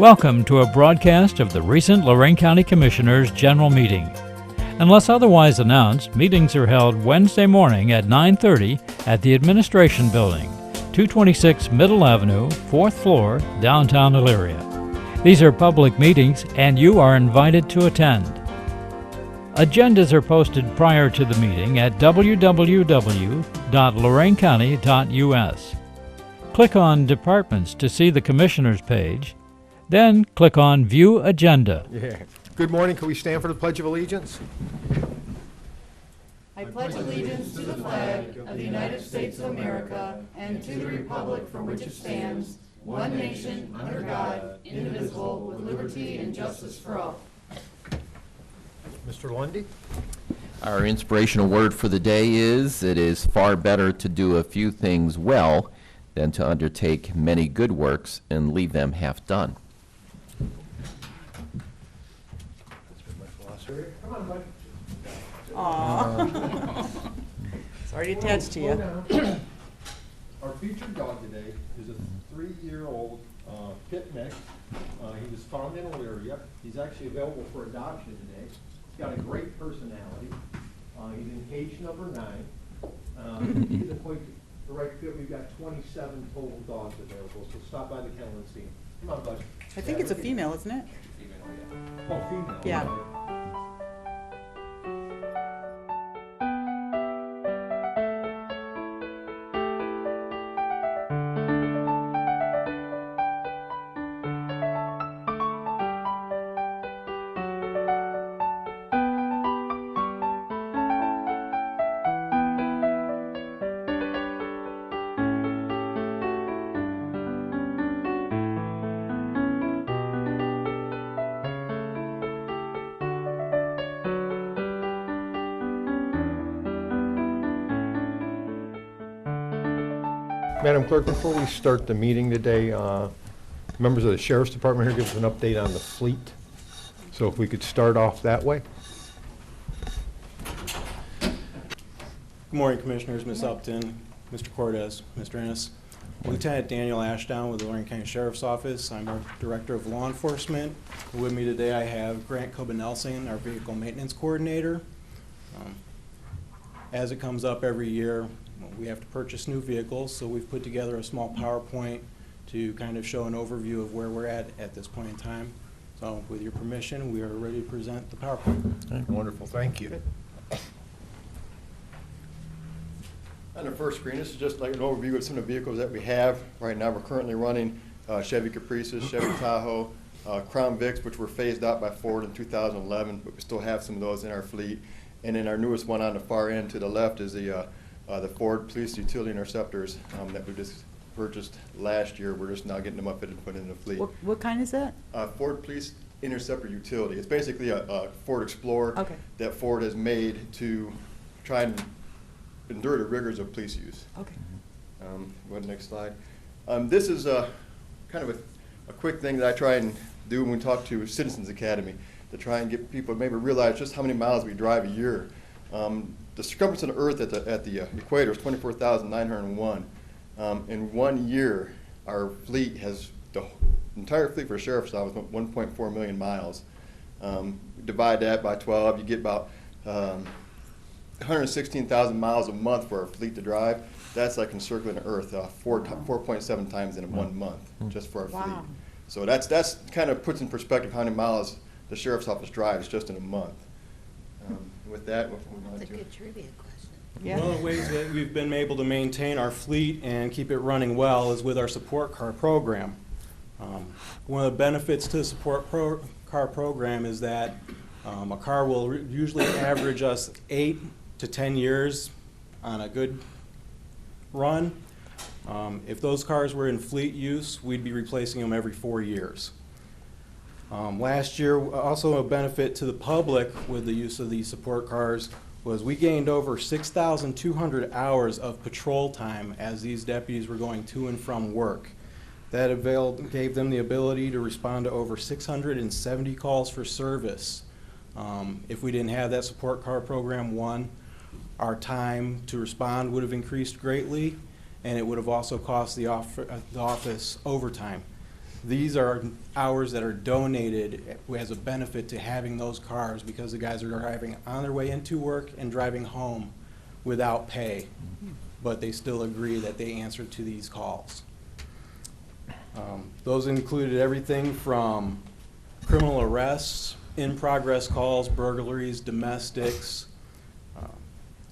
Welcome to a broadcast of the recent Lorain County Commissioners' General Meeting. Unless otherwise announced, meetings are held Wednesday morning at 9:30 at the Administration Building, 226 Middle Avenue, 4th floor, downtown Elyria. These are public meetings and you are invited to attend. Agendas are posted prior to the meeting at www.loraincounty.us. Click on Departments to see the Commissioners page, then click on View Agenda. Yeah. Good morning. Can we stand for the Pledge of Allegiance? I pledge allegiance to the flag of the United States of America and to the republic for which it stands, one nation, under God, indivisible, with liberty and justice for all. Mr. Lundy? Our inspirational word for the day is, it is far better to do a few things well than to undertake many good works and leave them half done. Aww. It's already attached to you. Our featured dog today is a 3-year-old pit mix. He was found in Elyria. He's actually available for adoption today. He's got a great personality. He's in cage number 9. He's quite the right fit. We've got 27 total dogs available, so stop by the kennel and see him. Come on, bud. I think it's a female, isn't it? Oh, female. Yeah. Madam Clerk, before we start the meeting today, members of the Sheriff's Department here give us an update on the fleet. So if we could start off that way. Good morning, Commissioners, Ms. Upton, Mr. Cortez, Mr. Ennis. Lieutenant Daniel Ashdown with the Lorain County Sheriff's Office. I'm our Director of Law Enforcement. With me today I have Grant Kobanelson, our Vehicle Maintenance Coordinator. As it comes up every year, we have to purchase new vehicles, so we've put together a small PowerPoint to kind of show an overview of where we're at this point in time. So with your permission, we are ready to present the PowerPoint. Okay. Wonderful, thank you. On the first screen, this is just like an overview of some of the vehicles that we have. Right now we're currently running Chevy Caprices, Chevy Tahoe, Crown Vics, which were phased out by Ford in 2011, but we still have some of those in our fleet. And then our newest one on the far end to the left is the Ford Police Utility Interceptors that we just purchased last year. We're just now getting them upfitted and put in the fleet. What kind is that? Ford Police Interceptor Utility. It's basically a Ford Explorer that Ford has made to try and endure the rigors of police use. Okay. Go ahead, next slide. This is kind of a quick thing that I try and do when we talk to Citizens Academy, to try and get people to maybe realize just how many miles we drive a year. The circumference of the Earth at the equator is 24,901. In 1 year, our fleet has, the entire fleet for the Sheriff's Office, 1.4 million miles. Divide that by 12, you get about 116,000 miles a month for our fleet to drive. That's like encircling the Earth 4.7 times in 1 month, just for our fleet. So that's kind of puts in perspective how many miles the Sheriff's Office drives just in a month. With that, we'll move on to. That's a good trivia question. Yeah. One of the ways that we've been able to maintain our fleet and keep it running well is with our support car program. One of the benefits to the support car program is that a car will usually average us 8 to 10 years on a good run. If those cars were in fleet use, we'd be replacing them every 4 years. Last year, also a benefit to the public with the use of these support cars was we gained over 6,200 hours of patrol time as these deputies were going to and from work. That gave them the ability to respond to over 670 calls for service. If we didn't have that support car program, our time to respond would have increased greatly, and it would have also cost the office overtime. These are hours that are donated as a benefit to having those cars because the guys are driving on their way into work and driving home without pay, but they still agree that they answer to these calls. Those included everything from criminal arrests, in-progress calls, burglaries, domestics,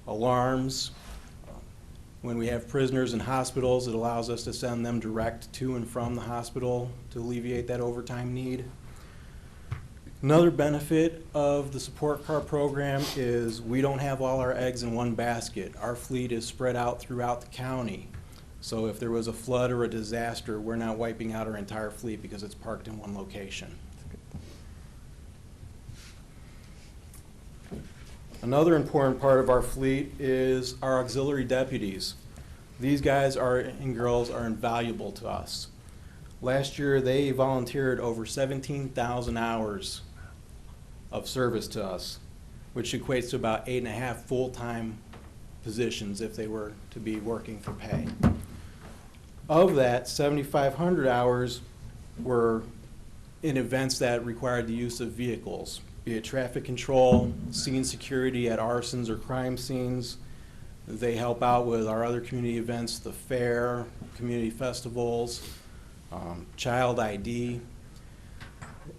alarms. When we have prisoners in hospitals, it allows us to send them direct to and from the hospital to alleviate that overtime need. Another benefit of the support car program is we don't have all our eggs in one basket. Our fleet is spread out throughout the county. So if there was a flood or a disaster, we're not wiping out our entire fleet because it's parked in one location. Another important part of our fleet is our auxiliary deputies. These guys and girls are invaluable to us. Last year, they volunteered over 17,000 hours of service to us, which equates to about 8.5 full-time positions if they were to be working for pay. Of that, 7,500 hours were in events that required the use of vehicles, be it traffic control, scene security at arsons or crime scenes. They help out with our other community events, the fair, community festivals, child ID.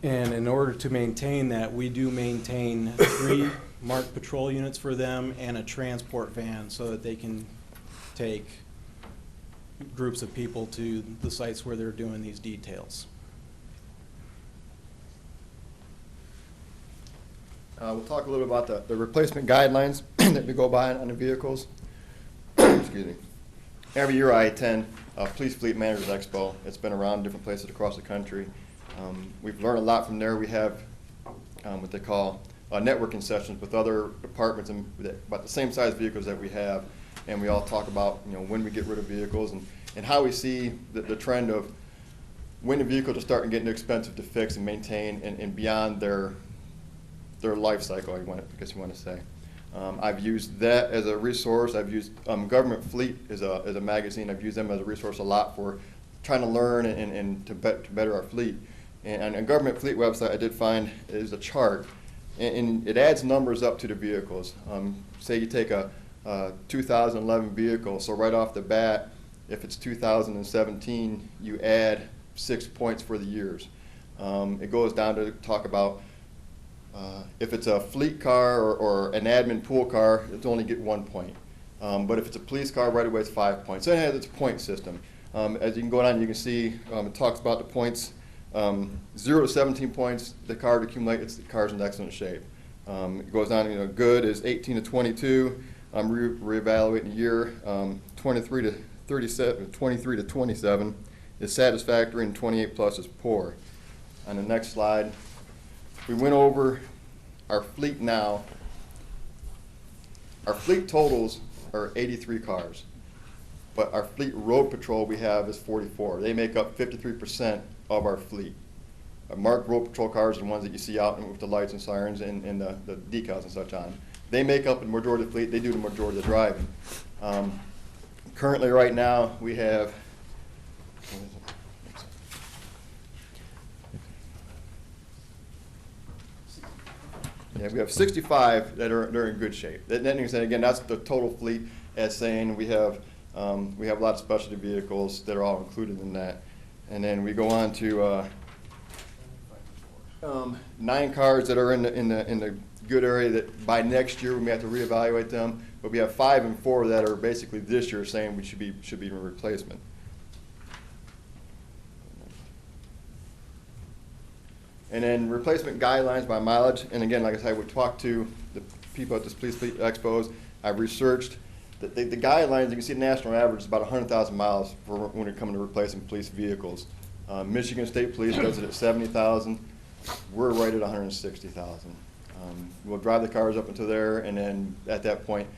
And in order to maintain that, we do maintain 3 marked patrol units for them and a transport van so that they can take groups of people to the sites where they're doing these details. We'll talk a little bit about the replacement guidelines that we go by on the vehicles. Excuse me. Every year I attend Police Fleet Managers Expo. It's been around different places across the country. We've learned a lot from there. We have what they call networking sessions with other departments about the same size vehicles that we have, and we all talk about when we get rid of vehicles and how we see the trend of when the vehicles are starting getting expensive to fix and maintain and beyond their life cycle, I guess you want to say. I've used that as a resource. I've used Government Fleet as a magazine. I've used them as a resource a lot for trying to learn and to better our fleet. And on a Government Fleet website, I did find is a chart, and it adds numbers up to the vehicles. Say you take a 2011 vehicle, so right off the bat, if it's 2017, you add 6 points for the years. It goes down to talk about if it's a fleet car or an admin pool car, it's only get 1 point. But if it's a police car, right away it's 5 points. So it has its point system. As you can go down, you can see it talks about the points. 0 to 17 points, the car to accumulate, the car's in excellent shape. It goes down, good is 18 to 22. I'm reevaluating a year. 23 to 37, 23 to 27 is satisfactory, and 28 plus is poor. On the next slide, we went over our fleet now. Our fleet totals are 83 cars, but our fleet road patrol we have is 44. They make up 53% of our fleet. Our marked road patrol cars are the ones that you see out with the lights and sirens and the decals and such on. They make up the majority of the fleet. They do the majority of the driving. Currently, right now, we have we have 65 that are in good shape. That means that, again, that's the total fleet as saying we have a lot of specialty vehicles that are all included in that. And then we go on to 9 cars that are in the good area that by next year we may have to reevaluate them. But we have 5 and 4 that are basically this year saying we should be in replacement. And then replacement guidelines by mileage. And again, like I said, we talked to the people at this Police Fleet Expos. I've researched the guidelines. You can see the national average is about 100,000 miles for when it comes to replacing police vehicles. Michigan State Police does it at 70,000. We're right at 160,000. We'll drive the cars up into there, and then at that point,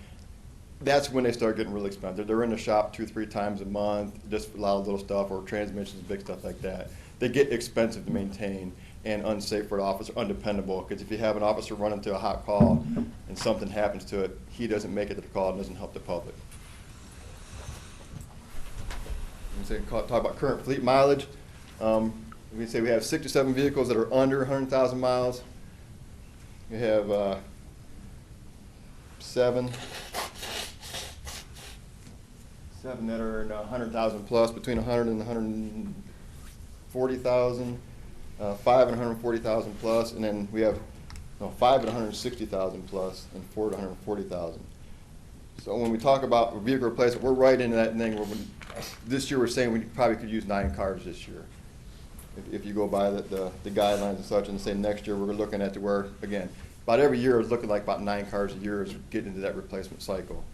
that's when they start getting really expensive. They're in the shop 2-3 times a month, just a lot of little stuff, or transmissions, big stuff like that. They get expensive to maintain and unsafe for the officer, undependable. Because if you have an officer run into a hot call and something happens to it, he doesn't make it to the call and doesn't help the public. Talk about current fleet mileage. we say we have 67 vehicles that are under 100,000 miles. We have seven that are in 100,000 plus, between 100 and 140,000, 5 and 140,000 plus, and then we have 5 at 160,000 plus, and 4 at 140,000. So when we talk about vehicle replacement, we're right into that thing where this year we're saying we probably could use 9 cars this year. If you go by the guidelines and such, and say next year we're looking at to where, again, about every year it's looking like about 9 cars a year is getting into that replacement cycle.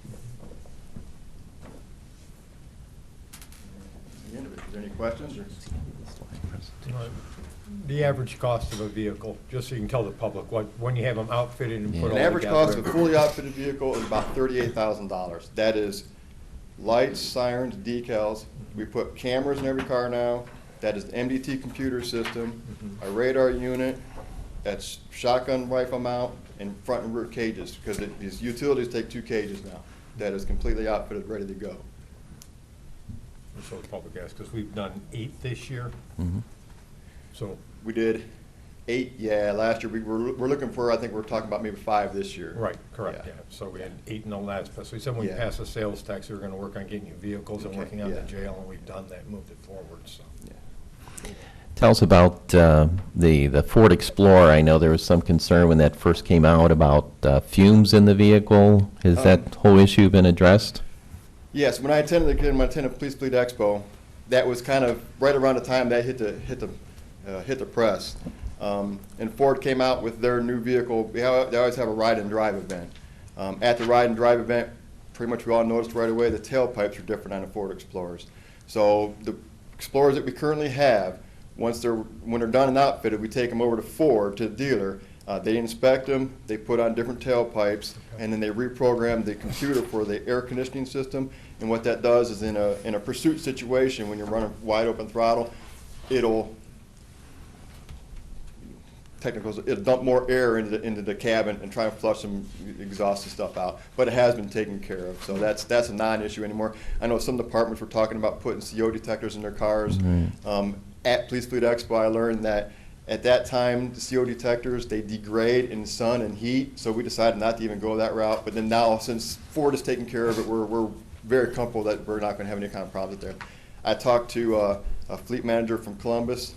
The end of it. Is there any questions? Or? The average cost of a vehicle, just so you can tell the public, when you have them outfitted and put all An average together. cost of a fully outfitted vehicle is about $38,000. That is lights, sirens, decals. We put cameras in every car now. That is the MDT computer system, a radar unit, that's shotgun rifle mount, and front and rear cages, because these utilities take 2 cages now. That is completely outfitted, ready to go. So the public asks, because we've done 8 this year. So We did 8, yeah, last year. We're looking for, I think we're talking about maybe 5 this year. right, correct, yeah. So we had 8 in the last. So we said when we Yeah. passed the sales tax, we were going to work on getting you vehicles and Okay, working on the yeah. jail, and we've done that, moved it forward. So Yeah. Tell us about the Ford Explorer. I know there was some concern when that first came out about fumes in the vehicle. Has that whole issue been addressed? Yes, when I attended Police Fleet Expo, that was kind of right around the time that hit the press. And Ford came out with their new vehicle. They always have a ride and drive event. At the ride and drive event, pretty much we all noticed right away the tailpipes are different on the Ford Explorers. So the Explorers that we currently have, when they're done and outfitted, we take them over to Ford, to the dealer. They inspect them, they put on different tailpipes, and then they reprogram the computer for the air conditioning system. And what that does is in a pursuit situation, when you're running wide open throttle, it'll dump more air into the cabin and try and flush some exhaust and stuff out. But it has been taken care of, so that's a non-issue anymore. I know some departments were talking about putting CO detectors in their cars. At Police Fleet Expo, I learned that at that time, the CO detectors, they degrade in sun and heat, so we decided not to even go that route. But then now, since Ford is taking care of it, we're very comfortable that we're not going to have any kind of problems there. I talked to a fleet manager from Columbus.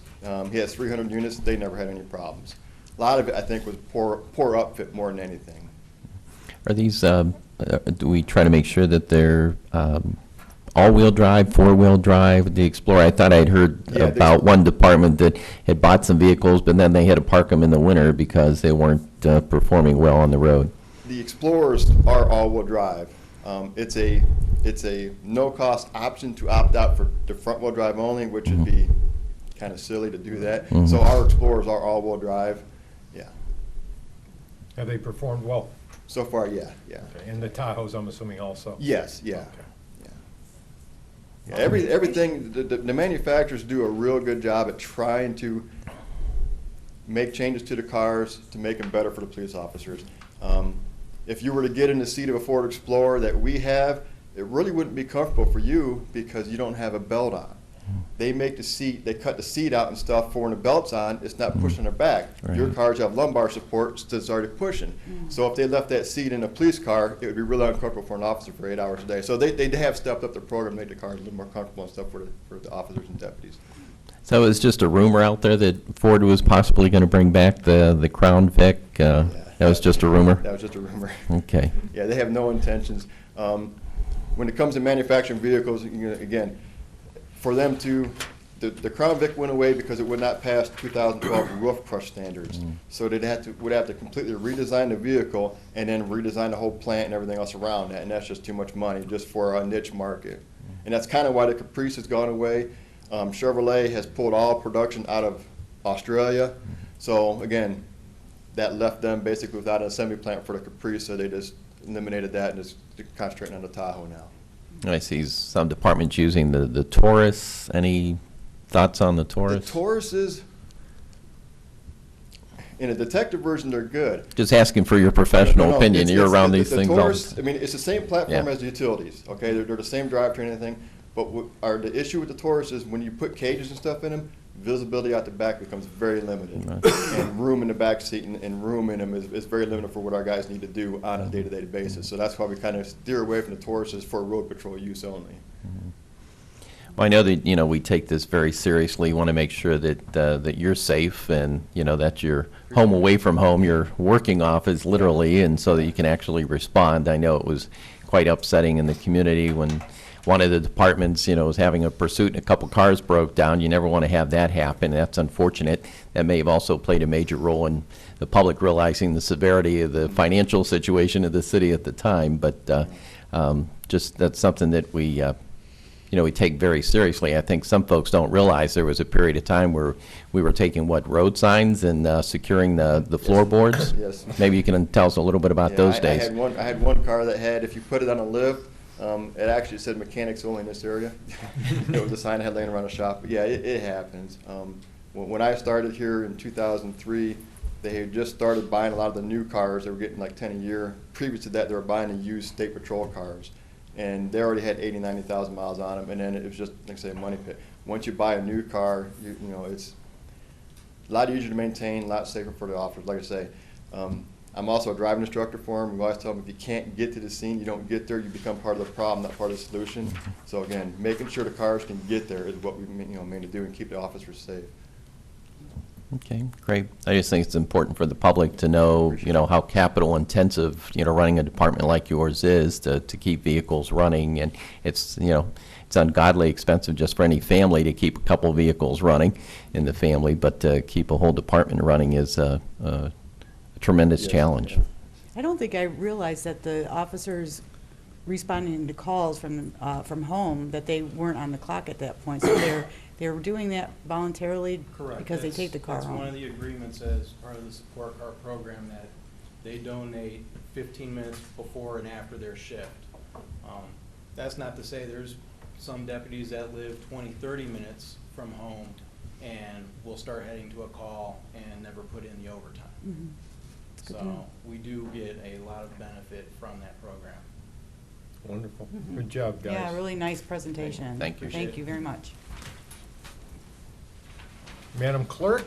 He has 300 units. They never had any problems. A lot of it, I think, was poor upfit more than anything. Are these, do we try to make sure that they're all-wheel drive, four-wheel drive, the Explorer? I thought I'd heard about one department that had bought some vehicles, but then they had to park them in the winter because they weren't performing well on the road. The Explorers are all-wheel drive. It's a no-cost option to opt out for the front-wheel drive only, which would be kind of silly to do that. So our Explorers are all-wheel drive. Yeah. have they performed well? So far, yeah. Okay. And the Tahoes, I'm assuming also? Yes, yeah. Okay. Yeah, everything, the manufacturers do a real good job at trying to make changes to the cars to make them better for the police officers. If you were to get in the seat of a Ford Explorer that we have, it really wouldn't be comfortable for you because you don't have a belt on. They make the seat, they cut the seat out and stuff for when the belt's on, it's not pushing their back. Right. Your cars have lumbar support, so it's already pushing. So if they left that seat in a police car, it would be really uncomfortable for an officer for 8 hours a day. So they have stepped up their program to make the cars a little more comfortable and stuff for the officers and deputies. So it's just a rumor out there that Ford was possibly going to bring back the Crown Vic? That was just a rumor? That was just a rumor. Okay. Yeah, they have no intentions. When it comes to manufacturing vehicles, again, for them to, the Crown Vic went away because it would not pass 2012 roof crush standards. So would have to completely redesign the vehicle and then redesign the whole plant and everything else around that, and that's just too much money just for a niche market. And that's kind of why the Caprice has gone away. Chevrolet has pulled all production out of Australia. So again, that left them basically without an assembly plant for the Caprice, so they just eliminated that and just concentrating on the Tahoe now. I see some departments using the Taurus. Any thoughts on the Taurus? The Tauruses, in a detective version, they're good. Just asking for your professional No, opinion. You're around these the things all Taurus, the I mean, it's the same platform Yeah. as the utilities, okay? They're the same drivetrain and everything. But the issue with the Taurus is when you put cages and stuff in them, visibility out the back becomes very limited. And room in the back seat and room in them is very limited for what our guys need to do on a day-to-day basis. So that's why we kind of steer away from the Tauruses for road patrol use only. Well, I know that, we take this very seriously. Want to make sure that that you're safe and, that your home away from home, your working office literally, and so that you can actually respond. I know it was quite upsetting in the community when one of the departments, was having a pursuit and a couple cars broke down. You never want to have that happen. That's unfortunate. That may have also played a major role in the public realizing the severity of the financial situation of the city at the time. But just that's something that we we take very seriously. I think some folks don't realize there was a period of time where we were taking, road signs and securing the floorboards? Yes. Maybe you can tell us a little bit about those days. I had one car that had, if you put it on a lift, it actually said mechanics only in this area. It was a sign I had laying around the shop. But yeah, it happens. When I started here in 2003, they had just started buying a lot of the new cars. They were getting like 10 a year. Previous to that, they were buying the used state patrol cars. And they already had 80,000, 90,000 miles on them, and then it was just, like I say, a money pit. Once you buy a new car, you know, it's a lot easier to maintain, a lot safer for the officers. Like I say, I'm also a driving instructor for them. We always tell them if you can't get to the scene, you don't get there, you become part of the problem, not part of the solution. So again, making sure the cars can get there is what we mainly do and keep the officers safe. Okay, great. I just think it's important for the public to know, how capital intensive, running a department like yours is to keep vehicles running. And it's, it's ungodly expensive just for any family to keep a couple of vehicles running in the family, but to keep a whole department running is a tremendous challenge. I don't think I realized that the officers responding to calls from home, that they weren't on the clock at that point. So they're doing that voluntarily. Correct. Because they take the car That's home. one of the agreements as part of the support car program, that they donate 15 minutes before and after their shift. That's not to say there's some deputies that live 20, 30 minutes from home and will start heading to a call and never put in the overtime. Mhm. That's good to know. So we do get a lot of benefit from that program. Wonderful. Good job, guys. Yeah, really nice presentation. Thank you. Thank you very much. Madam Clerk?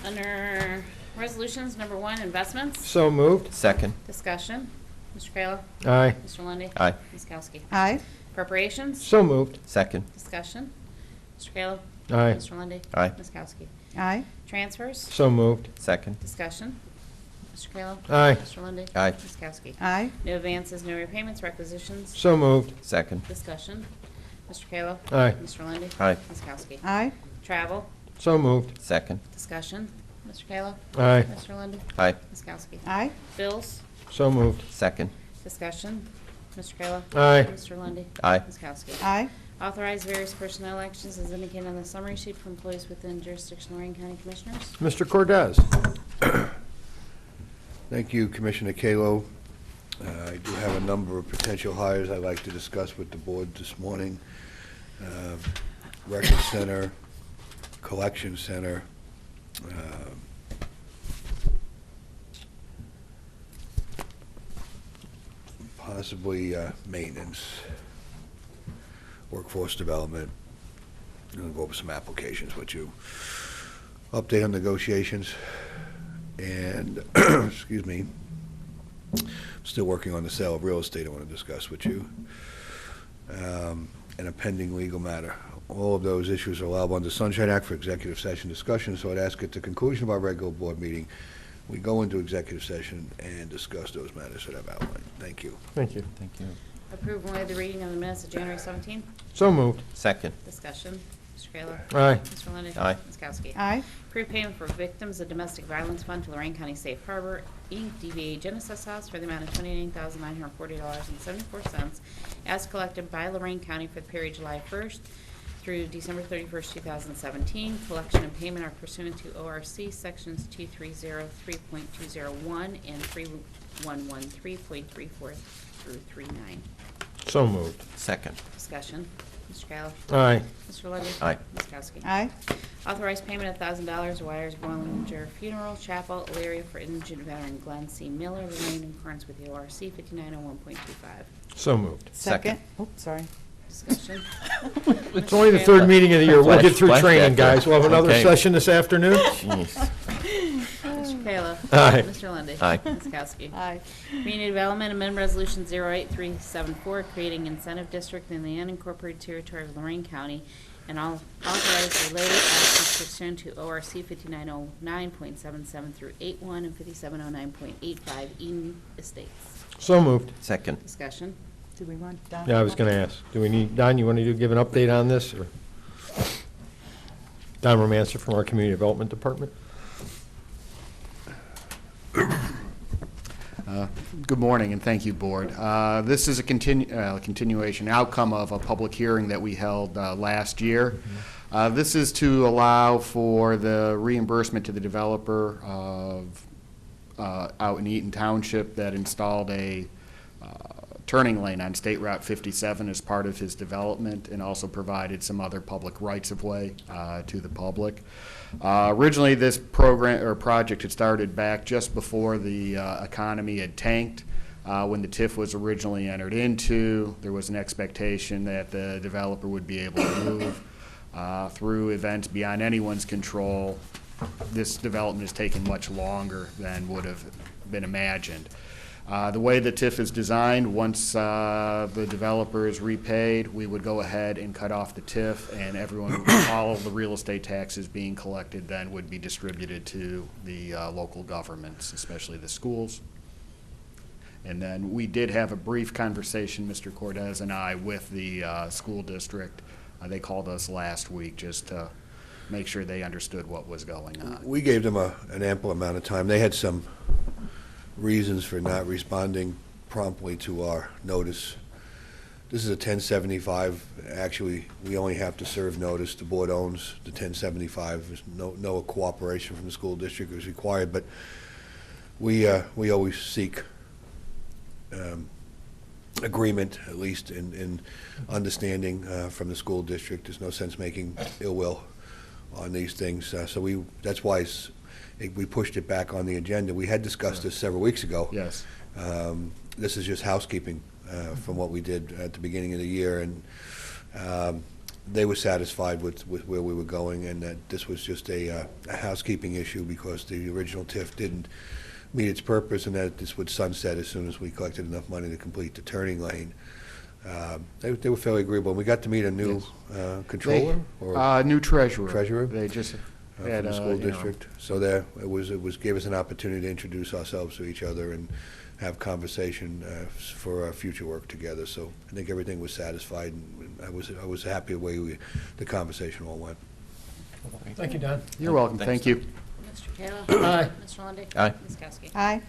Under resolutions, number 1, investments. So moved. Second. Discussion. Mr. Kayla. Aye. Mr. Lundy. Aye. Ms. Kowski. Aye. Appropriations. So moved. Second. Discussion. Mr. Kayla. Aye. Mr. Lundy. Aye. Ms. Kowski. Aye. Transfers. So moved. Second. Discussion. Mr. Kayla. Aye. Mr. Lundy. Aye. Ms. Kowski. Aye. No advances, no repayments, requisitions. So moved. Second. Discussion. Mr. Kayla. Aye. Mr. Lundy. Aye. Ms. Kowski. Aye. Travel. So moved. Second. Discussion. Mr. Kayla. Aye. Mr. Lundy. Aye. Ms. Kowski. Aye. Bills. So moved. Second. Discussion. Mr. Kayla. Aye. Mr. Lundy. Aye. Ms. Kowski. Aye. Authorize various personnel actions as indicated on the summary sheet for employees within jurisdiction of Lorain County Commissioners. Mr. Cordez? Thank you, Commissioner Kalo. I do have a number of potential hires I'd like to discuss with the board this morning. Record Center, Collection Center, possibly maintenance, workforce development. I'm going to go over some applications with you. Update on negotiations, and, excuse me, still working on the sale of real estate I want to discuss with you, and a pending legal matter. All of those issues are allowable under Sunshine Act for executive session discussion, so I'd ask at the conclusion of our regular board meeting, we go into executive session and discuss those matters that I've outlined. Thank you. Thank you. Thank you. Approve and waive the reading of the minutes of January 17th. So moved. Second. Discussion. Mr. Kayla. Aye. Mr. Lundy. Aye. Ms. Kowski. Aye. Approve payment for victims of domestic violence fund to Lorain County Safe Harbor, Inc., DBA Genesis House, for the amount of $29,940.74 as collected by Lorain County for the period July 1st through December 31st, 2017. Collection and payment are pursuant to ORC Sections 2303.201 and 3113.34 through 39. So moved. Second. Discussion. Mr. Kayla. Aye. Mr. Lundy. Aye. Ms. Kowski. Aye. Authorized payment of $1,000 wires Bollinger Funeral Chapel, Elyria, for indigent veteran Glenn C. Miller, remain in accordance with the ORC 5901.25. So moved. Second. Oh, sorry. Discussion. It's only the third meeting of the year. We'll get through Flash training, back there. guys. We'll have another Okay. session this afternoon. Jeez. Mr. Kayla. Aye. Mr. Lundy. Aye. Ms. Kowski. Aye. Community Development Amendment Resolution 08374, creating incentive district in the unincorporated territory of Lorain County, and all authorized related actions pursuant to ORC 5909.77 through 81 and 5709.85 Eden Estates. So moved. Second. Discussion. Do we want Don? Yeah, I was going to ask. Do we need, Don, you want to give an update on this? Or Don Romancer from our Community Development Department? Good morning, and thank you, Board. This is a continuation, outcome of a public hearing that we held last year. This is to allow for the reimbursement to the developer of, out in Eaton Township that installed a turning lane on State Route 57 as part of his development, and also provided some other public rights-of-way to the public. Originally, this program or project had started back just before the economy had tanked. When the TIF was originally entered into, there was an expectation that the developer would be able to move through events beyond anyone's control. This development has taken much longer than would have been imagined. The way the TIF is designed, once the developer is repaid, we would go ahead and cut off the TIF, and everyone, all of the real estate taxes being collected then would be distributed to the local governments, especially the schools. And then we did have a brief conversation, Mr. Cortez and I, with the school district. They called us last week just to make sure they understood what was going on. We gave them an ample amount of time. They had some reasons for not responding promptly to our notice. This is a 1075. Actually, we only have to serve notice. The board owns the 1075. There's no cooperation from the school district is required, but we always seek agreement, at least in understanding from the school district. There's no sense making ill will on these things. So that's why we pushed it back on the agenda. We had discussed this several weeks ago. Yes. This is just housekeeping from what we did at the beginning of the year, and they were satisfied with where we were going, and that this was just a housekeeping issue because the original TIF didn't meet its purpose, and that this would sunset as soon as we collected enough money to complete the turning lane. They were fairly agreeable. We got to meet a new controller or New treasurer. treasurer They just from had, the school you know, district. So there, it was gave us an opportunity to introduce ourselves to each other and have conversation for our future work together. So I think everything was satisfied, and I was happy the way the conversation all went. Thank you, Don. You're welcome. Thanks, Thank you. Mr. Kayla. Aye. Mr. Lundy. Aye. Ms. Kowski. Aye.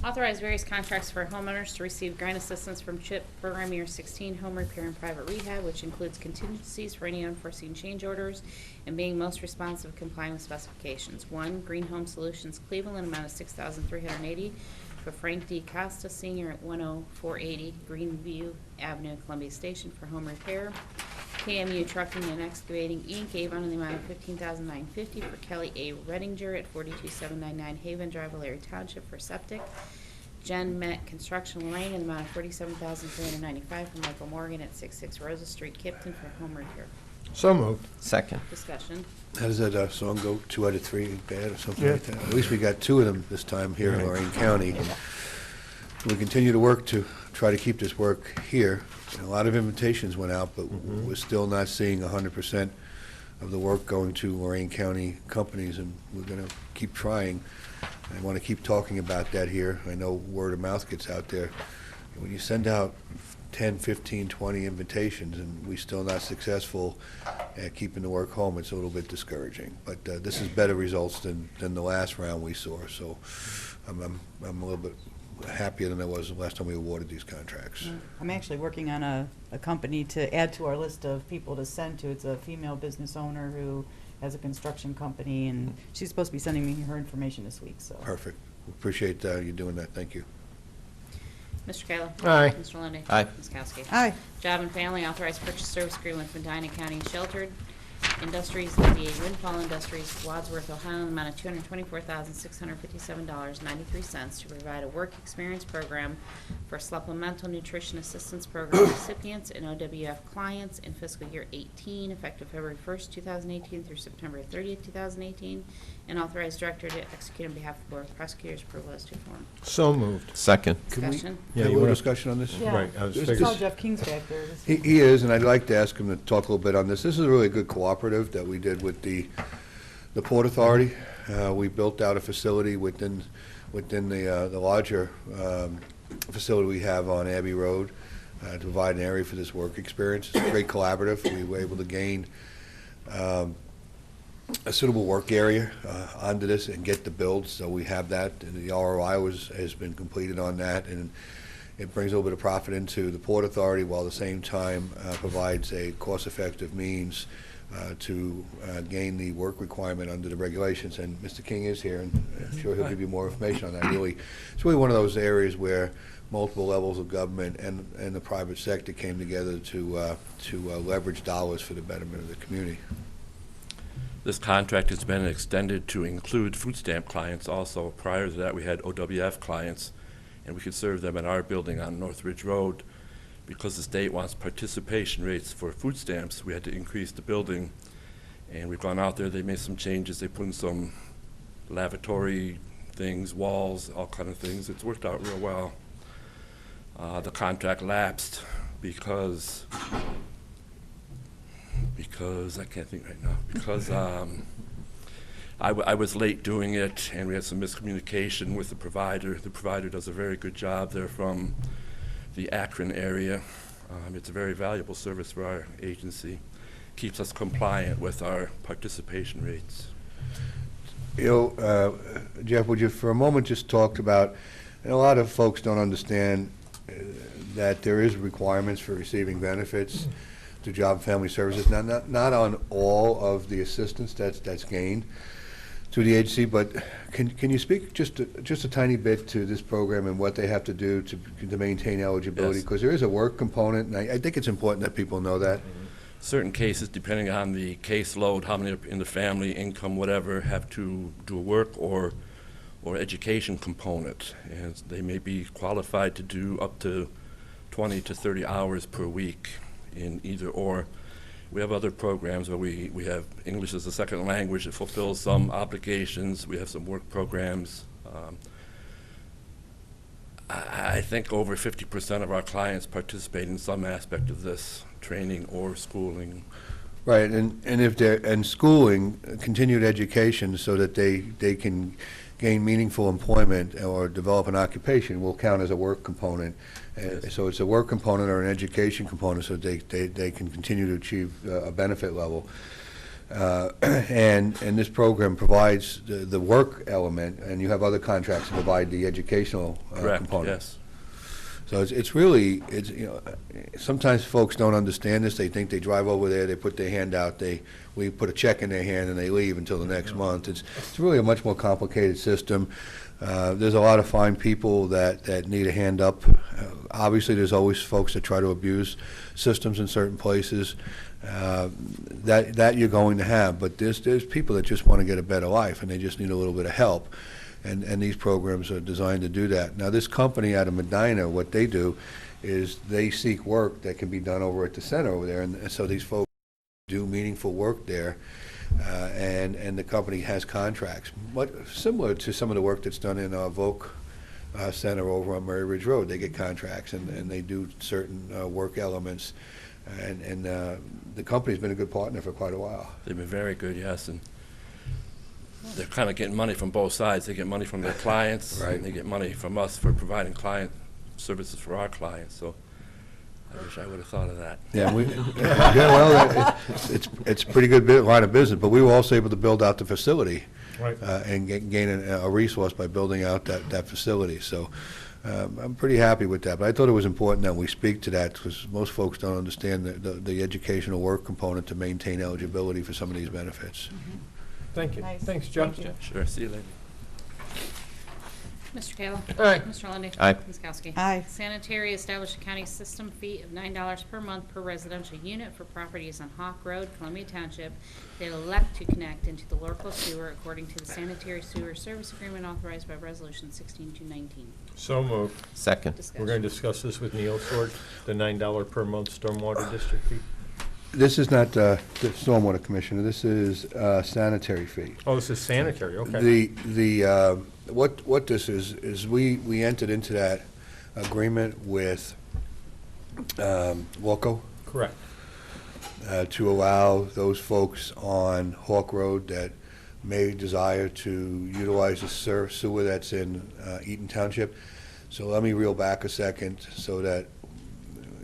Authorize various contracts for homeowners to receive grant assistance from CHIP Program Year 16 Home Repair and Private Rehab, which includes contingencies for any unforeseen change orders and being most responsive complying with specifications. 1, Green Home Solutions Cleveland, amount of $6,380 for Frank D. Costa Sr. at 10480 Greenview Avenue, Columbia Station for home repair. KMU Trucking and Excavating, Inc., Avon, in the amount of $15,950 for Kelly A. Redinger at 42799 Haven Drive, Larry Township for septic. Gen Met Construction Lane in the amount of $47,395 for Michael Morgan at 66 Rosa Street, Kipton for home repair. So moved. Second. Discussion. How does that song go? 2 out of 3 ain't bad or something Yeah. like that? At least we got 2 of them this time here in Lorain County. We continue to work to try to keep this work here. And a lot of invitations went out, but we're still not seeing 100% of the work going to Lorain County companies, and we're going to keep trying. I want to keep talking about that here. I know word of mouth gets out there. When you send out 10, 15, 20 invitations and we're still not successful at keeping the work home, it's a little bit discouraging. But this is better results than the last round we saw. So I'm a little bit happier than I was the last time we awarded these contracts. I'm actually working on a company to add to our list of people to send to. It's a female business owner who has a construction company, and she's supposed to be sending me her information this week, so. Perfect. Appreciate you doing that. Thank you. Mr. Kayla. Aye. Mr. Lundy. Aye. Ms. Kowski. Aye. Job and Family authorized purchase service agreement with Medina County Sheltered Industries, DBA Windfall Industries, Wadsworth, Ohio, in the amount of $224,657.93 to provide a work experience program for supplemental nutrition assistance program recipients and OWF clients in fiscal year 18, effective February 1st, 2018 through September 30th, 2018, and authorize director to execute on behalf of the Board of Prosecutors approval as to form. So moved. Second. Can we Discussion. Yeah, have a you little wanna- discussion on this? Yeah. Right, I was I figuring- saw Jeff King's back there. He is, and I'd like to ask him to talk a little bit on this. This is a really good cooperative that we did with the Port Authority. We built out a facility within the larger facility we have on Abbey Road to provide an area for this work experience. It's a great collaborative. We were able to gain a suitable work area onto this and get the build, so we have that. And the ROI has been completed on that, and it brings a little bit of profit into the Port Authority while at the same time provides a cost-effective means to gain the work requirement under the regulations. And Mr. King is here, and I'm sure he'll give you more information on that. Really, it's really one of those areas where multiple levels of government and the private sector came together to leverage dollars for the betterment of the community. This contract has been extended to include food stamp clients also. Prior to that, we had OWF clients, and we could serve them in our building on North Ridge Road. Because the state wants participation rates for food stamps, we had to increase the building. And we've gone out there, they made some changes, they put in some lavatory things, walls, all kind of things. It's worked out real well. The contract lapsed because I can't think right now, because I was late doing it, and we had some miscommunication with the provider. The provider does a very good job. They're from the Akron area. It's a very valuable service for our agency. Keeps us compliant with our participation rates. You know, Jeff, would you for a moment just talk about, and a lot of folks don't understand that there is requirements for receiving benefits to Job and Family Services, not on all of the assistance that's gained through the agency, but can you speak just a tiny bit to this program and what they have to do to maintain eligibility? Yes. Because there is a work component, and I think it's important that people know that. Certain cases, depending on the caseload, how many are in the family, income, whatever, have to do a work or education component, and they may be qualified to do up to 20 to 30 hours per week in either or. We have other programs where we have English as a second language that fulfills some obligations. We have some work programs. I think over 50% of our clients participate in some aspect of this training or schooling. Right, and if they're, and schooling, continued education so that they can gain meaningful employment or develop an occupation will count as a work component. Yes. So it's a work component or an education component so they can continue to achieve a benefit level. And this program provides the work element, and you have other contracts that provide the educational Correct, component. yes. So it's really, you know, sometimes folks don't understand this. They think they drive over there, they put their hand out, we put a check in their hand and they leave until the next month. It's really a much more complicated system. There's a lot of fine people that need a hand up. Obviously, there's always folks that try to abuse systems in certain places. That you're going to have, but there's people that just want to get a better life and they just need a little bit of help. And these programs are designed to do that. Now, this company out of Medina, what they do is they seek work that can be done over at the center over there, and so these folks do meaningful work there, and the company has contracts. But similar to some of the work that's done in Volk Center over on Murray Ridge Road, they get contracts and they do certain work elements, and the company's been a good partner for quite a while. They've been very good, yes, and they're kind of getting money from both sides. They get money from their clients, Right. and they get money from us for providing client services for our clients. So I wish I would have thought of that. Yeah, well, it's a pretty good line of business, but we were also able to build out the facility. Right. And gain a resource by building out that facility. So I'm pretty happy with that. But I thought it was important that we speak to that because most folks don't understand the educational work component to maintain eligibility for some of these benefits. Thank you. Nice. Thanks, Jeff. Thank you. Sure, see you later. Mr. Kayla. Aye. Mr. Lundey. Aye. Ms. Kowski. Aye. Sanitary establish a county system fee of $9 per month per residential unit for properties on Hawk Road, Columbia Township that elect to connect into the local sewer according to the sanitary sewer service agreement authorized by Resolution 16219. So moved. Second. Discussion. We're going to discuss this with Neil Sword, the $9 per month stormwater district fee. This is not the Stormwater Commissioner, this is sanitary fee. Oh, this is sanitary, okay. What this is we entered into that agreement with Walco Correct. to allow those folks on Hawk Road that may desire to utilize the sewer that's in Eaton Township. So let me reel back a second so that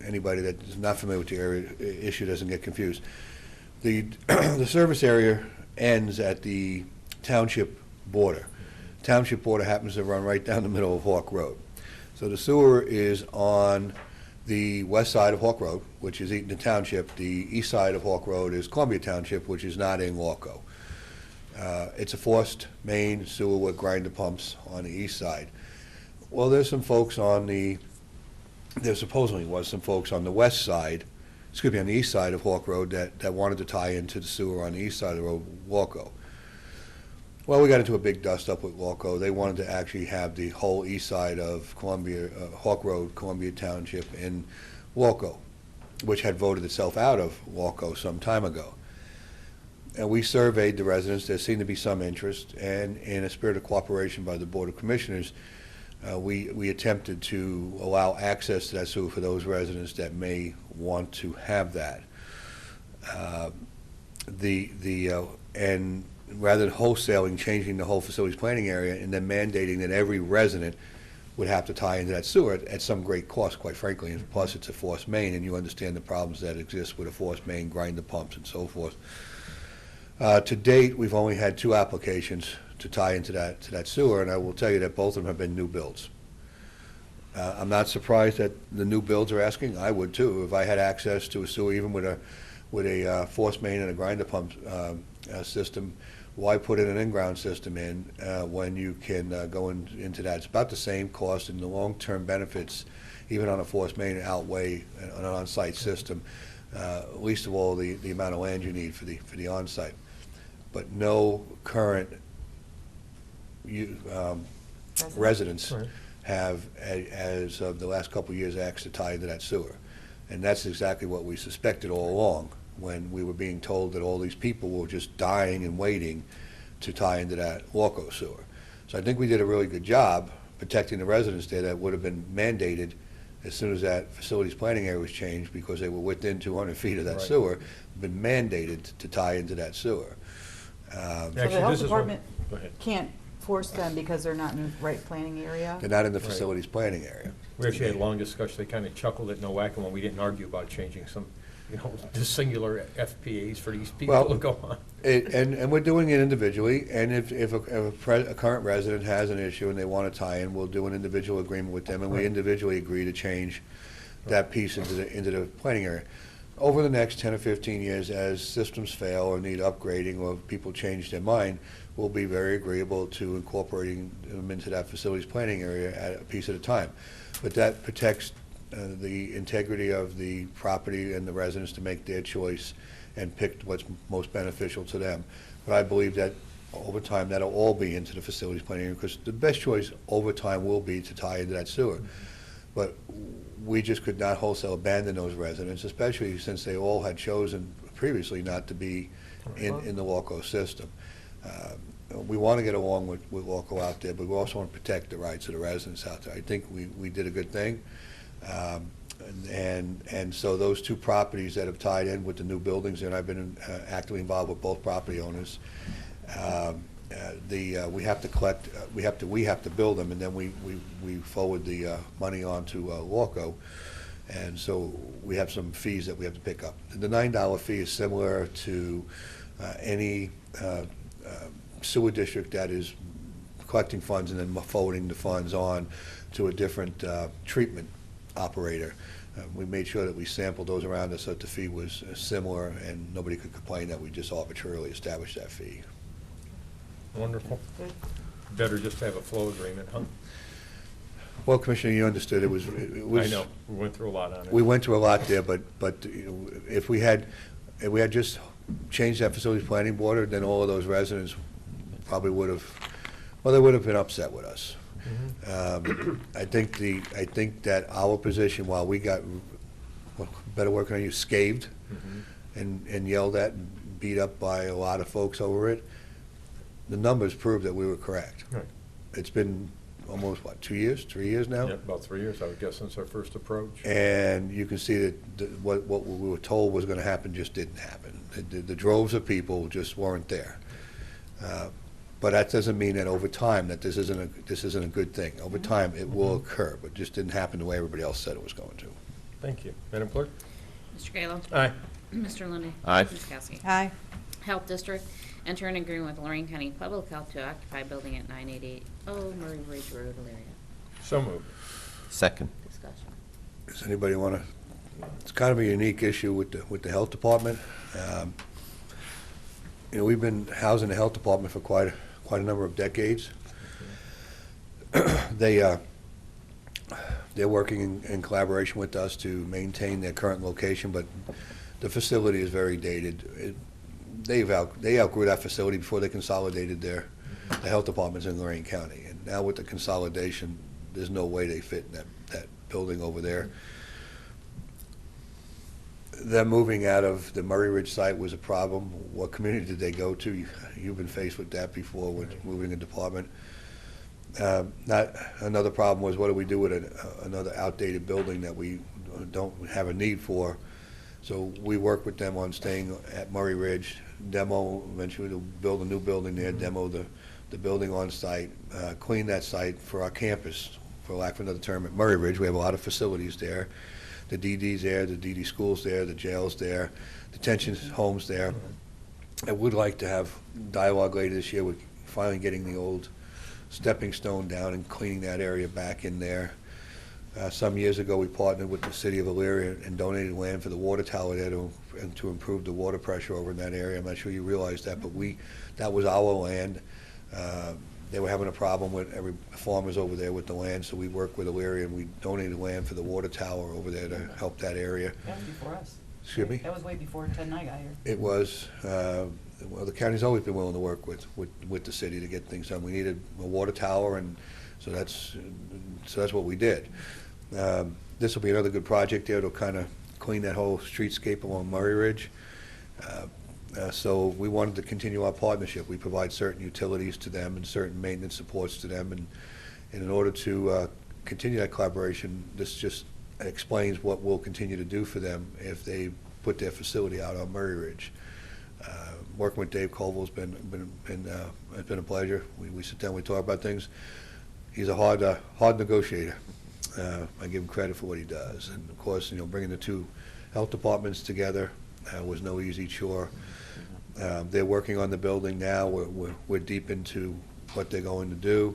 anybody that is not familiar with the area issue doesn't get confused. The service area ends at the township border. Township border happens to run right down the middle of Hawk Road. So the sewer is on the west side of Hawk Road, which is Eaton Township. The east side of Hawk Road is Columbia Township, which is not in Walco. It's a forced main sewer with grinder pumps on the east side. Well, there's some folks on there supposedly was some folks on the west side, on the east side of Hawk Road that wanted to tie into the sewer on the east side of the road, Walco. Well, we got into a big dust-up with Walco. They wanted to actually have the whole east side of Columbia, Hawk Road, Columbia Township in Walco, which had voted itself out of Walco some time ago. And we surveyed the residents. There seemed to be some interest, and in a spirit of cooperation by the Board of Commissioners, we attempted to allow access to that sewer for those residents that may want to have that. And rather than wholesaling, changing the whole facilities planning area and then mandating that every resident would have to tie into that sewer at some great cost, quite frankly, and plus it's a forced main, and you understand the problems that exist with a forced main, grinder pumps and so forth. To date, we've only had 2 applications to tie into that sewer, and I will tell you that both of them have been new builds. I'm not surprised that the new builds are asking. I would too, if I had access to a sewer, even with a forced main and a grinder pump system. Why put in an in-ground system in when you can go into that? It's about the same cost, and the long-term benefits, even on a forced main, outweigh an on-site system. Least of all, the amount of land you need for the on-site. But no current residents Right. have, as of the last couple of years, asked to tie into that sewer. And that's exactly what we suspected all along, when we were being told that all these people were just dying and waiting to tie into that Walco sewer. So I think we did a really good job protecting the residents there. That would have been mandated as soon as that facilities planning area was changed, because they were within 200 feet of that Right. sewer, been mandated to tie into that sewer. So Actually, the health this is one- department Go ahead. can't force them because they're not in the right planning area? They're not in the Right. facilities planning area. We actually had a long discussion. They kind of chuckled at NOAC when we didn't argue about changing some, the singular FPAs for these people Well, to go on. And we're doing it individually, and if a current resident has an issue and they want to tie in, we'll do an individual agreement with them, and we Right. individually agree to change that piece into the planning area. Over the next 10 or 15 years, as systems fail or need upgrading or people change their mind, we'll be very agreeable to incorporating them into that facilities planning area at a piece at a time. But that protects the integrity of the property and the residents to make their choice and pick what's most beneficial to them. But I believe that over time, that'll all be into the facilities planning area, because the best choice over time will be to tie into that sewer. But we just could not wholesale abandon those residents, especially since they all had chosen previously not to be in the Walco system. We want to get along with Walco out there, but we also want to protect the rights of the residents out there. I think we did a good thing. And so those 2 properties that have tied in with the new buildings, and I've been actively involved with both property owners, we have to collect, we have to build them, and then we forward the money on to Walco. And so we have some fees that we have to pick up. The $9 fee is similar to any sewer district that is collecting funds and then forwarding the funds on to a different treatment operator. We made sure that we sampled those around us so that the fee was similar, and nobody could complain that we just arbitrarily established that fee. Wonderful. Good. Better just to have a flow agreement, huh? Well, Commissioner, you understood it was. I know, we went through a lot on it. We went through a lot there, but you know, if we had just changed that facilities planning board, then all of those residents probably would have, well, they would have been upset with us. I think that our position, while we got, well, better word on you, scathed and yelled at and beat up by a lot of folks over it, the numbers prove that we were correct. Right. It's been almost, what, 2 years, 3 years now? Yep, about 3 years, I would guess, since our first approach. And you can see that what we were told was going to happen just didn't happen. The droves of people just weren't there. But that doesn't mean that over time that this isn't a good thing. Over time, it will occur, but just didn't happen the way everybody else said it was going to. Thank you. Madam Clerk? Mr. Kayla. Aye. Mr. Lundey. Aye. Ms. Kowski. Aye. Health District, enter an agreement with Lorain County Public Health to occupy building at 9880 Murray Ridge Road, Elyria. So moved. Second. Discussion. Does anybody want to? It's kind of a unique issue with the health department. You know, we've been housing the health department for quite a number of decades. They're working in collaboration with us to maintain their current location, but the facility is very dated. They outgrew that facility before they consolidated the health departments in Lorain County, and now with the consolidation, there's no way they fit in that building over there. Them moving out of the Murray Ridge site was a problem. What community did they go to? You've been faced with that before with moving a department. Another problem was, what do we do with another outdated building that we don't have a need for? So we worked with them on staying at Murray Ridge, demo, eventually to build a new building there, demo the building on site, clean that site for our campus, for lack of another term, at Murray Ridge. We have a lot of facilities there. The DD's there, the DD school's there, the jail's there, detention homes there. I would like to have dialogue later this year with finally getting the old stepping stone down and cleaning that area back in there. Some years ago, we partnered with the city of Elyria and donated land for the water tower there to improve the water pressure over in that area. I'm not sure you realize that, but that was our land. They were having a problem with every farmers over there with the land, so we worked with Elyria and we donated land for the water tower over there to help that area. That was before us. Excuse me? That was way before Ted and I got here. It was. Well, the county's always been willing to work with the city to get things done. We needed a water tower, and so that's what we did. This will be another good project there. It'll kind of clean that whole streetscape along Murray Ridge. So we wanted to continue our partnership. We provide certain utilities to them and certain maintenance supports to them, and in order to continue that collaboration, this just explains what we'll continue to do for them if they put their facility out on Murray Ridge. Working with Dave Colville's been a pleasure. We sit down, we talk about things. He's a hard negotiator. I give him credit for what he does, and of course, bringing the two health departments together was no easy chore. They're working on the building now. We're deep into what they're going to do,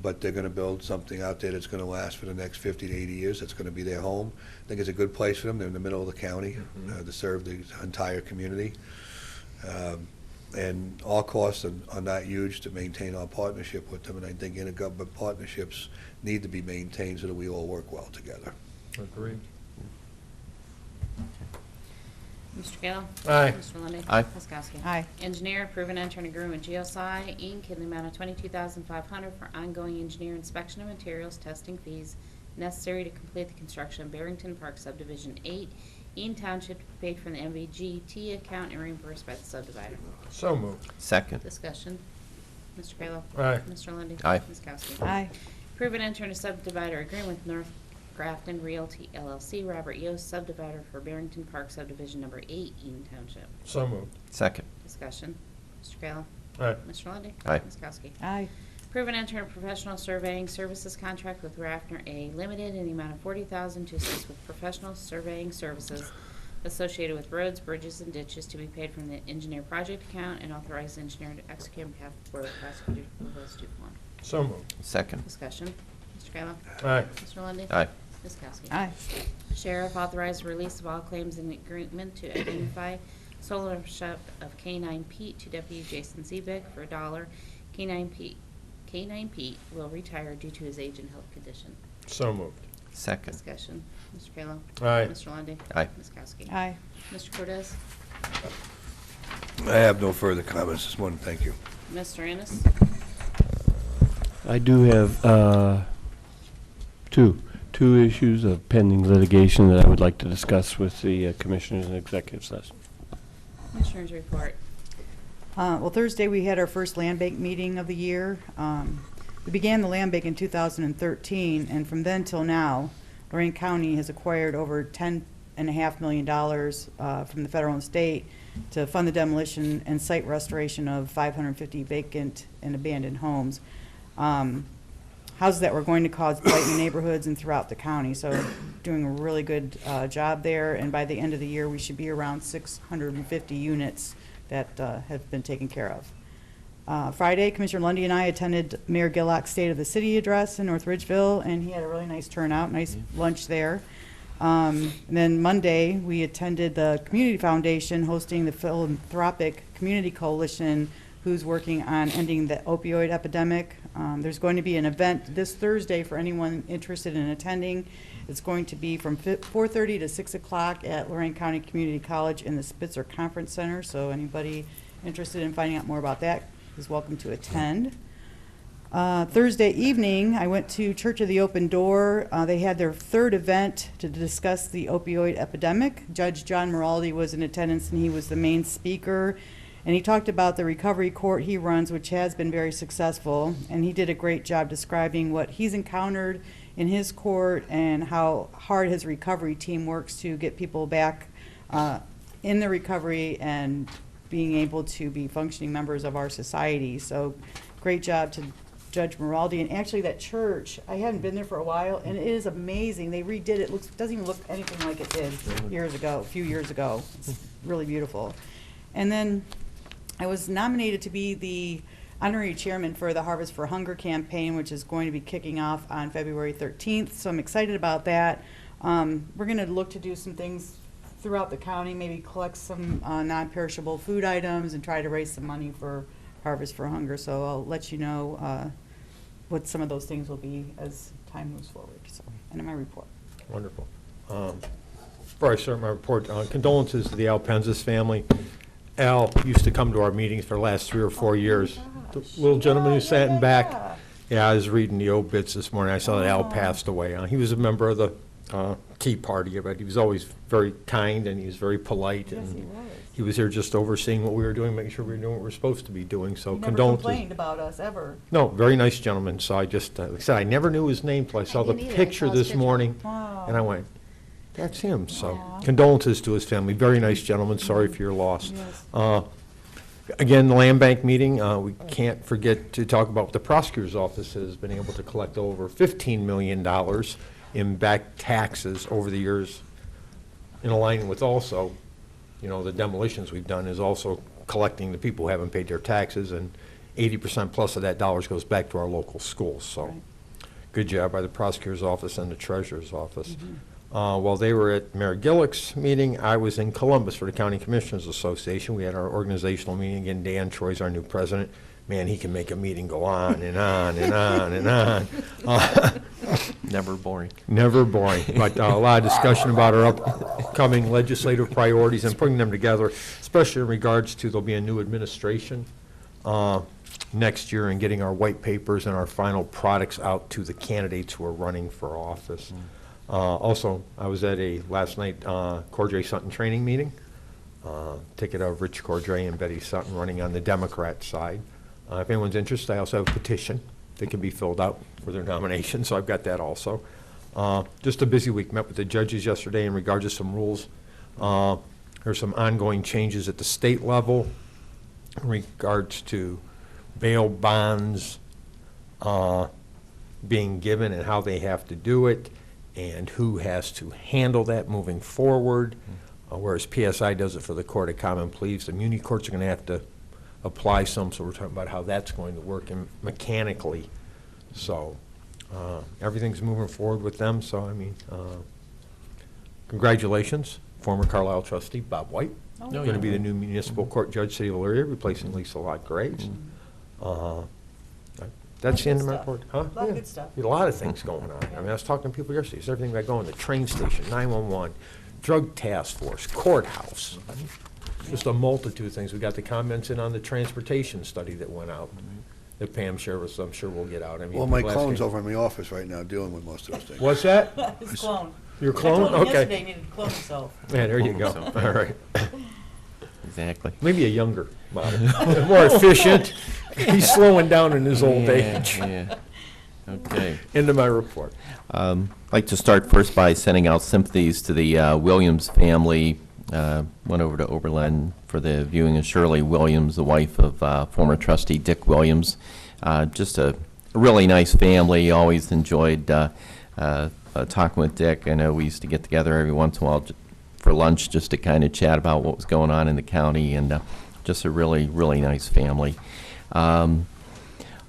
but they're going to build something out there that's going to last for the next 50 to 80 years. That's going to be their home. I think it's a good place for them. They're in the middle of the county to serve the entire community. And our costs are not huge to maintain our partnership with them, and I think intergovernment partnerships need to be maintained so that we all work well together. Agreed. Mr. Kayla. Aye. Mr. Lundey. Aye. Ms. Kowski. Aye. Engineer, approve and enter an agreement with GSI Inc. in the amount of $22,500 for ongoing engineer inspection of materials, testing fees necessary to complete the construction of Barrington Park Subdivision 8, Eaton Township, paid from the MVGT account and reimbursed by the subdivider. So moved. Second. Discussion. Mr. Kayla. Aye. Mr. Lundey. Aye. Ms. Kowski. Aye. Approve and enter a subdivider agreement with North Grafton Realty LLC, Robert Yost, subdivider for Barrington Park Subdivision Number 8, Eaton Township. So moved. Second. Discussion. Mr. Kayla. Aye. Mr. Lundey. Aye. Ms. Kowski. Aye. Approve and enter a professional surveying services contract with Raffner A. Limited in the amount of $40,000 to assist with professional surveying services associated with roads, bridges, and ditches to be paid from the engineer project account, and authorize the engineer to execute on behalf of the Board of Prosecutors Provost Dupont. So moved. Second. Discussion. Mr. Kayla. Aye. Mr. Lundey. Aye. Ms. Kowski. Aye. Sheriff authorized release of all claims in agreement to identify sole ownership of K-9 Pete to Deputy Jason Zebick for $1. K-9 Pete will retire due to his age and health condition. So moved. Second. Discussion. Mr. Kayla. Aye. Mr. Lundey. Aye. Ms. Kowski. Aye. Mr. Cortez. I have no further comments this morning, thank you. Mr. Ennis. I do have two issues of pending litigation that I would like to discuss with the commissioners in executive session. Commissioners report. Well, Thursday, we had our first land bank meeting of the year. We began the land bank in 2013, and from then till now, Lorain County has acquired over $10.5 million from the federal and state to fund the demolition and site restoration of 550 vacant and abandoned homes. Houses that were going to cause blight in neighborhoods and throughout the county. So doing a really good job there, and by the end of the year, we should be around 650 units that have been taken care of. Friday, Commissioner Lundy and I attended Mayor Gillock's State of the City address in North Ridgeville, and he had a really nice turnout, nice lunch there. And then Monday, we attended the Community Foundation hosting the Philanthropic Community Coalition, who's working on ending the opioid epidemic. There's going to be an event this Thursday for anyone interested in attending. It's going to be from 4:30 to 6 o'clock at Lorain County Community College in the Spitzer Conference Center. So anybody interested in finding out more about that is welcome to attend. Thursday evening, I went to Church of the Open Door. They had their third event to discuss the opioid epidemic. Judge John Moraldi was in attendance, and he was the main speaker. And he talked about the recovery court he runs, which has been very successful. And he did a great job describing what he's encountered in his court and how hard his recovery team works to get people back in the recovery and being able to be functioning members of our society. So great job to Judge Moraldi. And actually that church, I hadn't been there for a while, and it is amazing. They redid it. Doesn't even look anything like it did a few years ago. It's really beautiful. And then I was nominated to be the honorary chairman for the Harvest for Hunger campaign, which is going to be kicking off on February 13th. So I'm excited about that. We're going to look to do some things throughout the county, maybe collect some non-perishable food items and try to raise some money for Harvest for Hunger. So I'll let you know what some of those things will be as time moves forward. So, end of my report. Wonderful. Before I start my report, condolences to the Alpenzis family. Al used to come to our meetings for the last 3 or 4 years. The little gentleman who sat in back. Yeah, I was reading the obits this morning. I saw that Al passed away. He was a member of the Tea Party, but he was always very kind and he was very polite. Yes, and he was. He was here just overseeing what we were doing, making sure we were doing what we were supposed to be doing. So He never condolences. complained about us, ever. No, very nice gentleman. So I just, like I said, I never knew his name till I saw the didn't either. I picture saw his this picture. morning. Wow. And I went, that's him. So Aw. condolences to his family. Very nice gentleman. Sorry for your loss. Yes. Again, the land bank meeting, we can't forget to talk about what the prosecutor's office has been able to collect over $15 million in back taxes over the years, in alignment with also, the demolitions we've done is also collecting the people who haven't paid their taxes, and 80% plus of that dollars goes back to our local schools. So Right. good job by the prosecutor's office and the treasurer's office. While they were at Mayor Gillick's meeting, I was in Columbus for the County Commissioners Association. We had our organizational meeting. Again, Dan Troy's our new president. Man, he can make a meeting go on and on and on and on. Never boring. Never boring, but a lot of discussion about our upcoming legislative priorities and putting them together, especially in regards to there'll be a new administration next year and getting our white papers and our final products out to the candidates who are running for office. Also, I was at last night, Cordray Sutton training meeting. Ticket of Rich Cordray and Betty Sutton running on the Democrat side. If anyone's interested, I also have a petition that can be filled out for their nomination, so I've got that also. Just a busy week. Met with the judges yesterday in regards to some rules. There's some ongoing changes at the state level in regards to bail bonds being given and how they have to do it, and who has to handle that moving forward. Whereas PSI does it for the Court of Common Pleas, the muni courts are going to have to apply some, so we're talking about how that's going to work mechanically. So everything's moving forward with them, so I mean, congratulations, former Carlisle trustee Bob White. Oh, Going to be the new municipal court judge, City of Elyria, replacing Lisa Lott Graves. That's the end of my Good stuff. report. Huh? A lot of Yeah. good stuff. A lot of things going on. I mean, I was talking to people yesterday, it's everything about going to the train station, 911, drug task force, courthouse. Just a multitude of things. We got the comments in on the transportation study that went out, that Pam shared with us, I'm sure we'll get out. I mean, Well, my people clone's asking- over in the office right now dealing with most of those things. What's that? His clone. Your I clone? told him yesterday Okay. he needed to clone himself. Yeah, there you go. All right. Exactly. Maybe a younger model, more efficient. He's slowing down in his old Yeah, age. yeah. Okay. Into my report. I'd like to start first by sending out sympathies to the Williams family. Went over to Oberlin for the viewing of Shirley Williams, the wife of former trustee Dick Williams. Just a really nice family. Always enjoyed talking with Dick. I know we used to get together every once in a while for lunch just to kind of chat about what was going on in the county, and just a really, really nice family.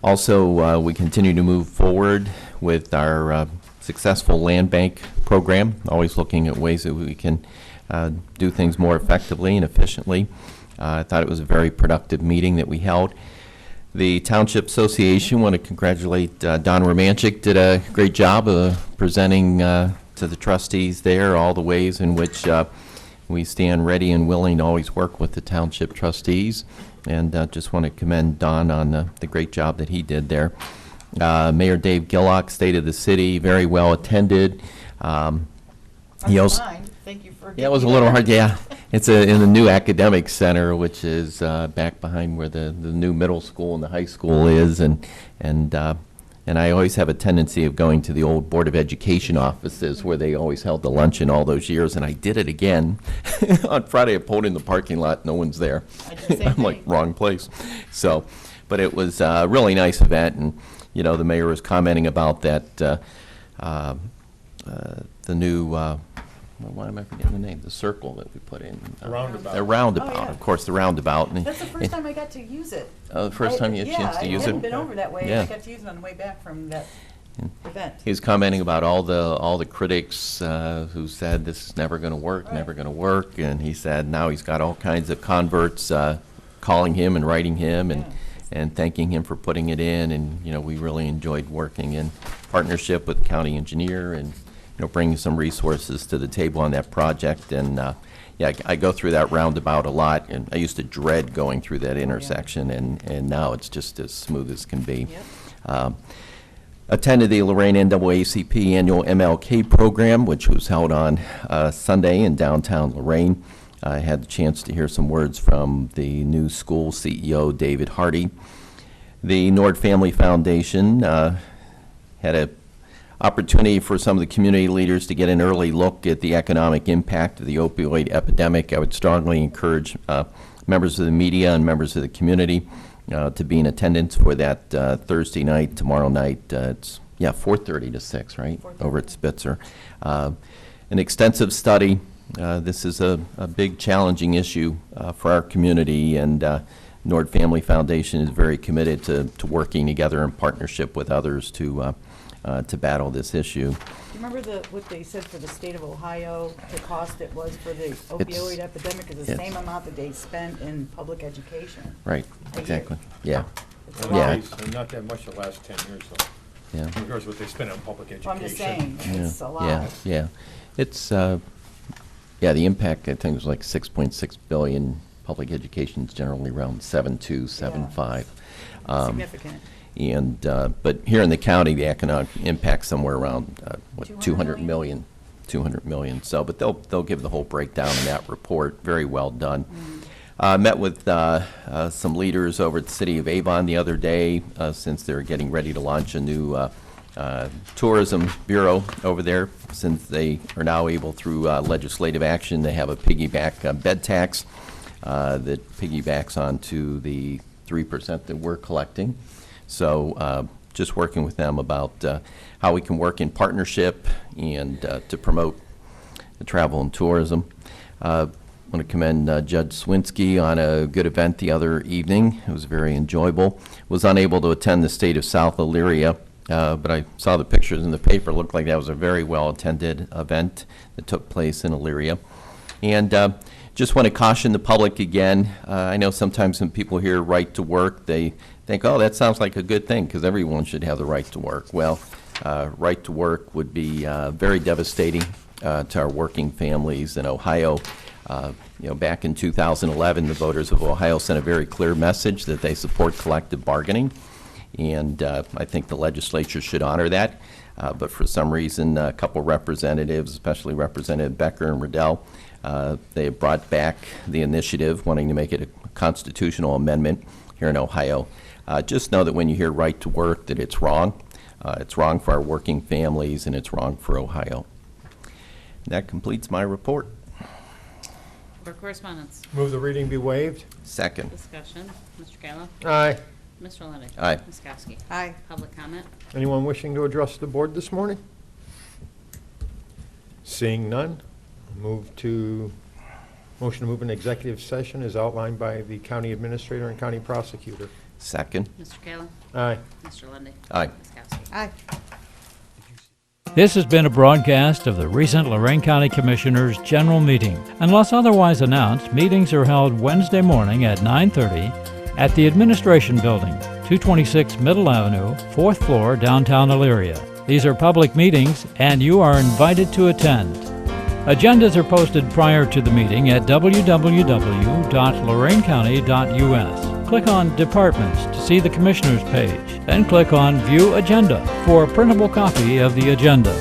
Also, we continue to move forward with our successful land bank program, always looking at ways that we can do things more effectively and efficiently. I thought it was a very productive meeting that we held. The Township Association, want to congratulate Don Romanchik, did a great job of presenting to the trustees there all the ways in which we stand ready and willing to always work with the Township trustees. And just want to commend Don on the great job that he did there. Mayor Dave Gillock, State of the City, very well attended. He also, Thank you for. yeah, it was a little hard, yeah. It's in the new academic center, which is back behind where the new middle school and the high school is, and I always have a tendency of going to the old Board of Education offices where they always held the luncheon all those years, and I did it again on Friday. I pulled in the parking lot, no one's there. I did the same I'm like, thing. wrong place. So, but it was a really nice event, and you know, the mayor was commenting about that the new. Why am I forgetting the name? The circle that we put in. The roundabout. The roundabout, Oh, yeah. of course, the roundabout. And That's the first time I got to use it. the first time you had a chance to use Yeah, I hadn't it? been over that way. Yeah. I got to use it on the way back from that event. He was commenting about all the critics who said this is never going to work, Right. never going to work, and he said now he's got all kinds of converts calling him and writing him and Yeah. and thanking him for putting it in, and you know, we really enjoyed working in partnership with the county engineer and you know, bringing some resources to the table on that project. And yeah, I go through that roundabout a lot, and I used to dread going through that intersection, and now it's just as smooth as can be. Yep. Attended the Lorain NAACP annual MLK program, which was held on Sunday in downtown Lorain. I had the chance to hear some words from the new school CEO, David Hardy. The Nord Family Foundation had an opportunity for some of the community leaders to get an early look at the economic impact of the opioid epidemic. I would strongly encourage members of the media and members of the community to be in attendance for that Thursday night, tomorrow night. It's 4:30 to 6, right? 4:30. Over at Spitzer. An extensive study. This is a big challenging issue for our community, and Nord Family Foundation is very committed to working together in partnership with others to battle this issue. Do you remember what they said for the state of Ohio, the cost it was for the opioid epidemic is the it's- same amount that they spent in public education? Right, A year. exactly. Yeah, It's a And lot. and not that much the last 10 years, though. yeah. Here's what they spend on public education. I'm just saying, it's a lot. Yeah. It's, the impact, I think, was like 6.6 billion. Public education's generally around 7.2, 7.5. Significant. And, but here in the county, the economic impact somewhere around, 200 200 million. 200 million. So, but they'll give the whole breakdown in that report. Very well done. Met with some leaders over at the city of Avon the other day, since they're getting ready to launch a new tourism bureau over there, since they are now able, through legislative action, to have a piggyback bed tax that piggybacks onto the 3% that we're collecting. So just working with them about how we can work in partnership and to promote the travel and tourism. I want to commend Judge Swinski on a good event the other evening. It was very enjoyable. Was unable to attend the State of South Elyria, but I saw the pictures in the paper. It looked like that was a very well-attended event that took place in Elyria. And just want to caution the public again. I know sometimes when people hear right to work, they think, oh, that sounds like a good thing, because everyone should have the right to work. Well, right to work would be very devastating to our working families in Ohio. Back in 2011, the voters of Ohio sent a very clear message that they support collective bargaining, and I think the legislature should honor that. But for some reason, a couple representatives, especially Representative Becker and Riddell, they have brought back the initiative, wanting to make it a constitutional amendment here in Ohio. Just know that when you hear right to work, that it's wrong. It's wrong for our working families, and it's wrong for Ohio. That completes my report. For correspondence, Move the reading be waived. Second. discussion, Mr. Kayla. Aye. Mr. Lundey. Aye. Ms. Kowski. Aye. Public comment. Anyone wishing to address the board this morning? Seeing none, motion to move an executive session as outlined by the county administrator and county prosecutor. Second. Mr. Kayla. Aye. Mr. Lundey. Aye. Ms. Kowski. Aye. This has been a broadcast of the recent Lorain County Commissioners' General Meeting. Unless otherwise announced, meetings are held Wednesday morning at 9:30 at the Administration Building, 226 Middle Avenue, 4th floor, downtown Elyria. These are public meetings, and you are invited to attend. Agendas are posted prior to the meeting at www.loraincounty.us. Click on Departments to see the Commissioners page, then click on View Agenda for a printable copy of the agenda.